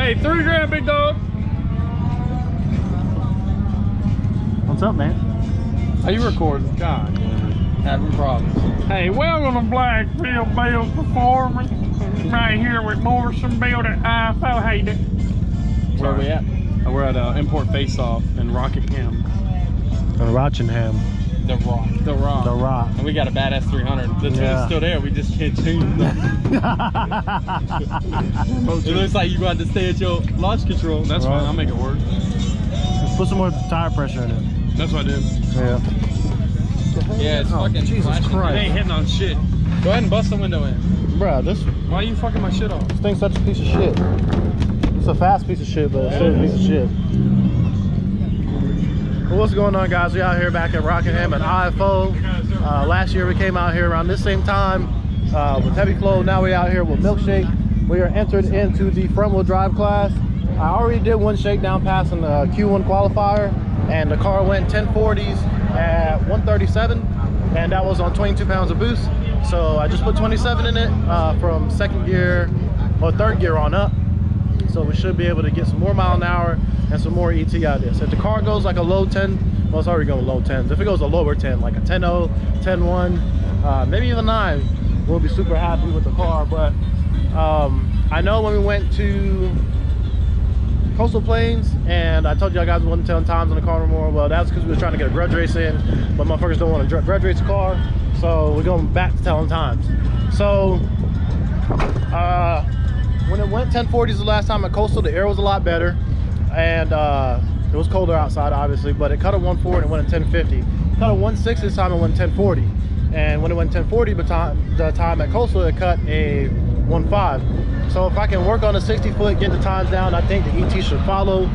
Hey, 3 grand, big dog. What's up, man? Are you recording? God damn it. Having problems. Hey, welcome to Blackphillbuilt Performance. Right here with Morrison Built at IFO. Hey, where are we at? We're at Import Face-Off in Rockingham. In Rockingham. The Rock. The Rock. The Rock. And we got a badass 300. The tune's still there. We just can't tune it. It looks like you got to stay at your launch control. That's fine. I'll make it work. Just put some more tire pressure in it. That's what I did. Yeah. Yeah, it's fucking Jesus Christ. It ain't hitting on shit. Go ahead and bust the window in. Bruh, Why are you fucking my shit off? This thing's such a piece of shit. It's a fast piece of shit, but it's still a piece of shit. Well, what's going on, guys? We out here back at Rockingham at IFO. Last year we came out here around this same time with Heavy Flow. Now we're out here with Milkshake. We are entered into the front wheel drive class. I already did one shakedown pass in the Q1 qualifier, and the car went 1040s at 137, and that was on 22 pounds of boost. So I just put 27 in it from second gear or third gear on up. So we should be able to get some more mile an hour and some more ET out of this. If the car goes like a low 10, well, it's already going low 10s. If it goes a lower 10, like a 10.0, 10.1, maybe even 9, we'll be super happy with the car. But I know when we went to Coastal Plains, and I told you guys wasn't telling times on the car no more. Well, that's because we were trying to get a grudge race in, but motherfuckers don't want to grudge race a car, so we're going back to telling times. So when it went 1040s the last time at Coastal, the air was a lot better, and it was colder outside obviously, but it cut a 1.4 and it went at 1050. It cut a 1.6 this time and went 1040, and when it went 1040 the time at Coastal, it cut a 1.5. So if I can work on the 60 foot, get the times down, I think the ET should follow.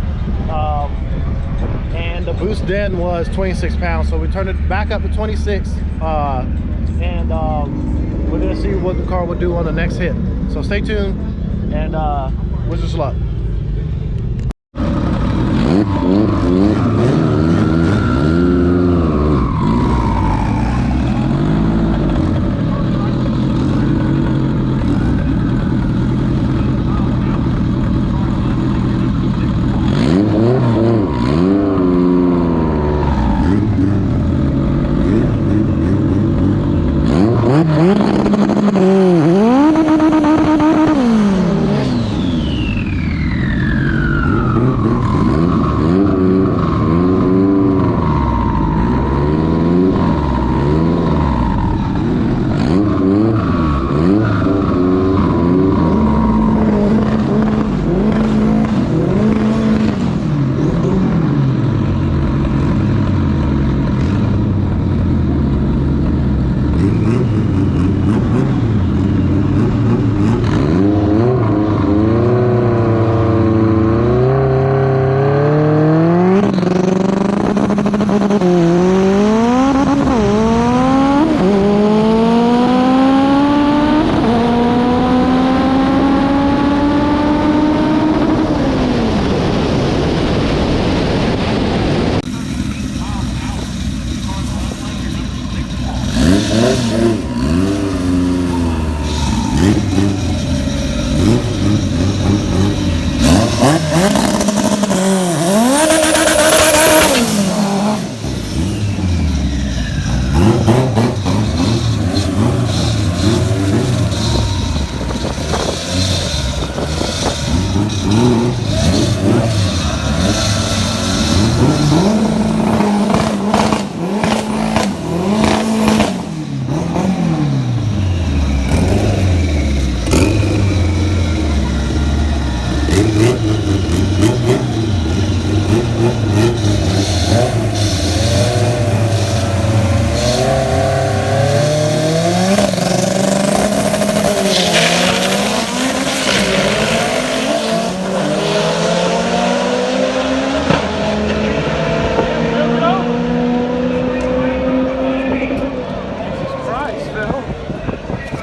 And the boost then was 26 pounds, so we turned it back up to 26, and we're gonna see what the car will do on the next hit. So stay tuned, and wish us luck.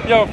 Yo.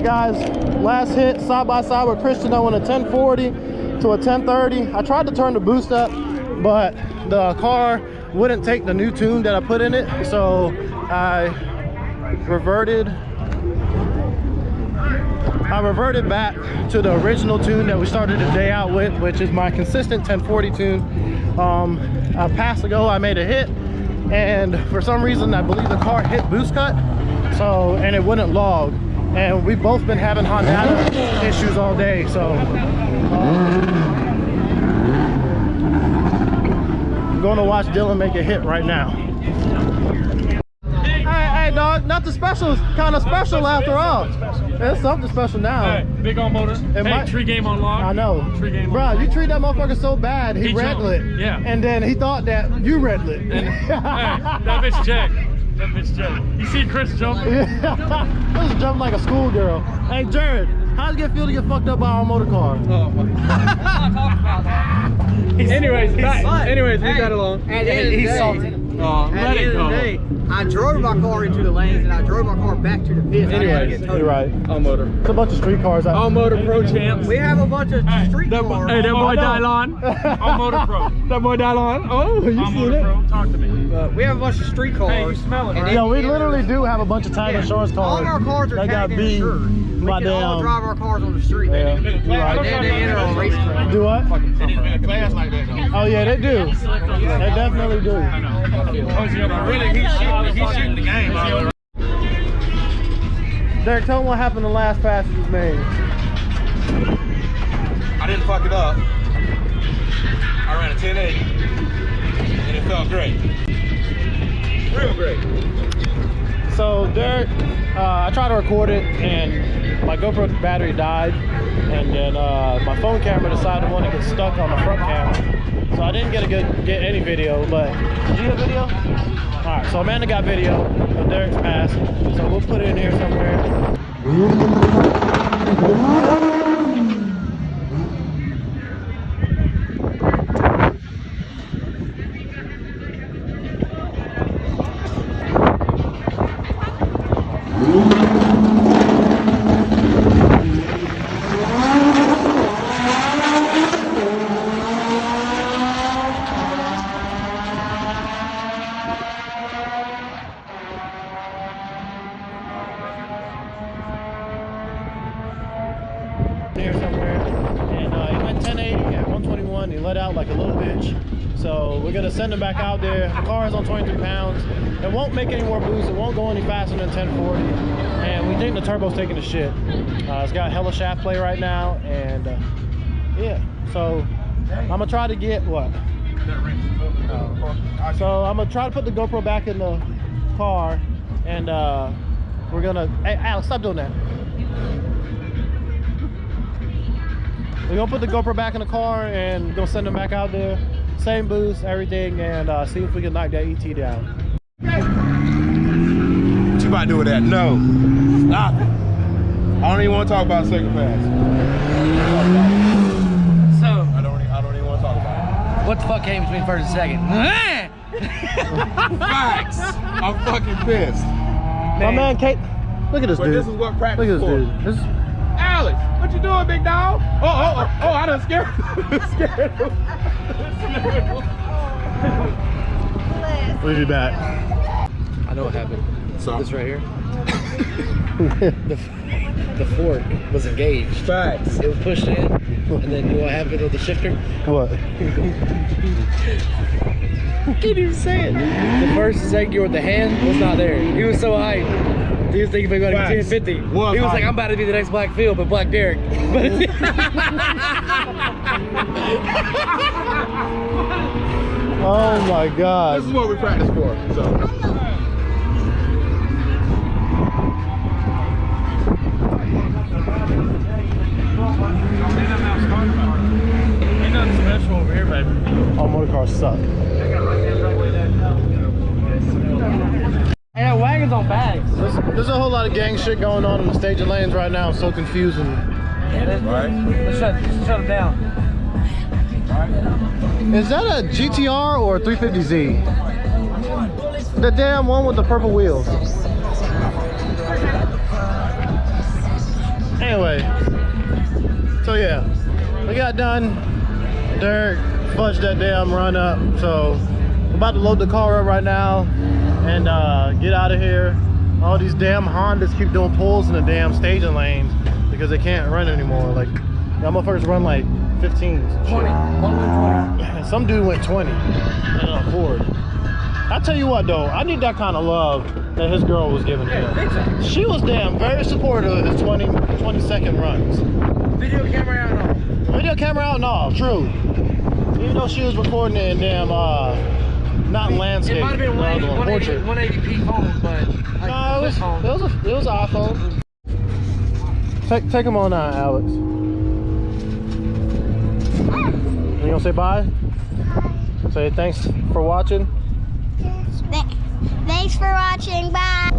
guys, last hit side by side with Christian. I went a 1040 to a 1030. I tried to turn the boost up, but the car wouldn't take the new tune that I put in it, so I reverted back to the original tune that we started the day out with, which is my consistent 1040 tune. A pass ago I made a hit, and for some reason I believe the car hit boost cut, so, and it wouldn't log, and we've both been having Honda issues all day, so I'm going to watch Dylan make a hit right now. Hey dog, nothing special is kind of special after all. It's something special now. Hey, big on motor. Hey, tree game unlocked. I know. Tree game bro, unlocked. you treat that motherfucker so bad, he red lit. Yeah. And then he thought that you red lit. And, hey, that bitch Jack. That bitch Jack. You see Chris jumping? Yeah. This is jumping like a schoolgirl. Hey Jared, how's it feel to get fucked up by our motor car? Oh, I'm not talking about that. Anyways, we got along. At the end of the he's day, salty. Oh, at the end of the day, I drove my car into the lanes and I drove my car back to the pits. Anyways, you're right. All motor. It's a bunch of street cars out. All motor pro champs. We have a bunch of street cars. Hey, that boy Dylon. All motor pro. That boy Dylon. Oh, you seen it? Pro. Talk to me. We have a bunch of street cars. Hey, you smell it, right? Yeah, we literally do have a bunch of tag insurance cars. All of our cars are that got tagged and beat insured. We by can all damn. drive our cars on the street. Yeah, And then they enter on race track. do what? They didn't been a class like that though. Oh yeah, they do. They definitely do. I know. Really, he's shooting the game. Derek, tell them what happened the last pass you just made. I didn't fuck it up. I ran a 1080 and it felt great. Real great. So Derek, I tried to record it and my GoPro battery died, and then my phone camera decided to want to get stuck on the front camera, so I didn't get any video. But did you get video? All right, so Amanda got video of Derek's pass, so we'll put it in here somewhere. Here somewhere, and he went 1080 at 121. He let out like a little bitch, so we're gonna send him back out there. The car is on 23 pounds. It won't make any more boost. It won't go any faster than 1040, and we think the turbo's taking the shit. It's got hella shaft play right now, and yeah. So I'm gonna try to get what? So I'm gonna try to put the GoPro back in the car, and we're gonna. Hey, Alex, stop doing that. We're gonna put the GoPro back in the car and gonna send them back out there. Same boost, everything, and see if we can knock that ET down. What you about to do with that? No. Stop it. I don't even want to talk about second pass. So, I don't even want to talk about what the fuck came between first and second? it. Facts. I'm fucking pissed. My man, Kate, look at this But dude. this is what practice Look at this for. dude. This is, Alex, what you doing, big dog? Oh, I done scared him. we'll be back. I know what happened. So, This right here. The fork was engaged. facts. It was pushed in, and then you know what happened with the shifter? What? Can't even say it. The first and second gear with the hand was not there. He was so hyped. He was thinking about going to 1050. He was like, I'm about to be the next Blackphillbuilt, but Black Derick. Oh my God. This is what we practice for. So. Ain't nothing special over here, baby. All motor cars suck. Hey, that wagon's on bags. There's a whole lot of gang shit going on in the staging lanes right now. It's so confusing. Right. Let's shut them down. Is that a GTR or a 350Z? The damn one with the purple wheels. Anyway, so yeah, we got done. Derek fudged that damn run up, so I'm about to load the car up right now and get out of here. All these damn Hondas keep doing pulls in the damn staging lanes because they can't run anymore. Like, y'all motherfuckers run like 15s. 20. Some dude went 20 in a Ford. I tell you what though, I need that kind of love that his girl was giving him. She was damn very supportive of his 20-second runs. Video camera out and all. Video camera out and all, true. Even though she was recording it in damn, not landscape. It might have been 180p phone, but no, it was an iPhone. Take him on now, Alex. You gonna say bye? Say thanks for watching. Thanks for watching. Bye.